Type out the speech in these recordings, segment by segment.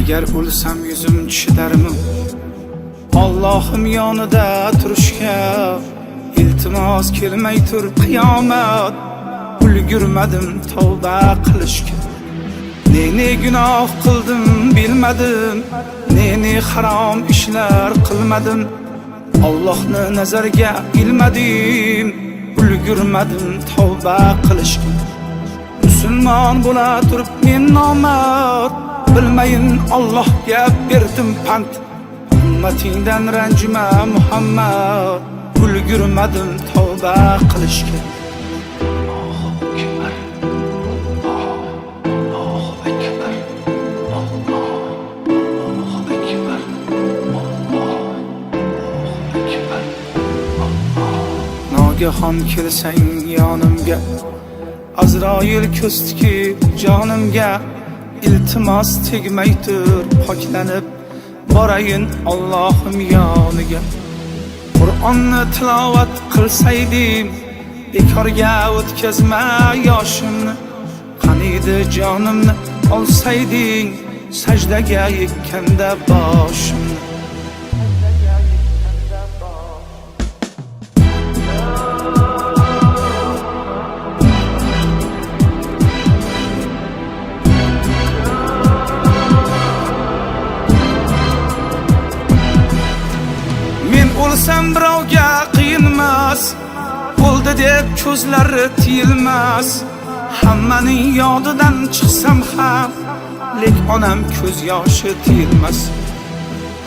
Agar o'lsam yuzim chidarmi Allohim yonida turishga iltimos kelmay tur qiyomat ulgurmadim tavba qilishga ne gunoh qildim bilmadim ne harom ishlar qilmadim Allohni nazarga ilmadim ulgurmadim tavba qilishga musulmon bo'la turib men nomard bilmayin Allohga berdim pand ummatingdan ranjima Muhammad ulgurmadim tavba qilishga Nogahon kelsang yonimga Azroil ko'stiki jonimga iltimos tegmay tur poklanib borayin Allohim yoniga Qur'onni tilovat qilsaydim bekorga o'tkazma yoshimni qaniydi jonimni olsayding sajdaga yekkanda boshimni O'lsam birovga qiyinmas O'ldi deb ko'zlari tiyilmas Hammaning yodidan chiqsam ham Lek onam ko'z yoshi tiyilmas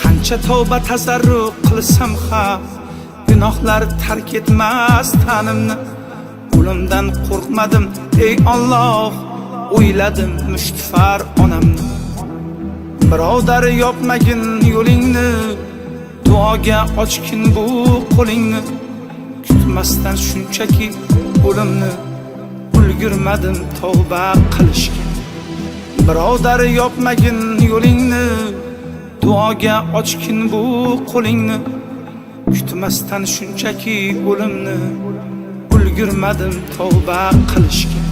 Qancha tavba tazarru qilsam ham Gunohlar tark etmas tanimni O'limdan qo'rqmadim ey Alloh O'yladim mushtfar onamni Birodar yopmagin yo'lingni Duoga ochkin bu qo'lingni kutmasdan shunchaki o'limni ulgurmadim tavba qilishga Birodar yopmagin yo'lingni duoga ochkin bu qo'lingni kutmasdan shunchaki o'limni ulgurmadim tavba qilishga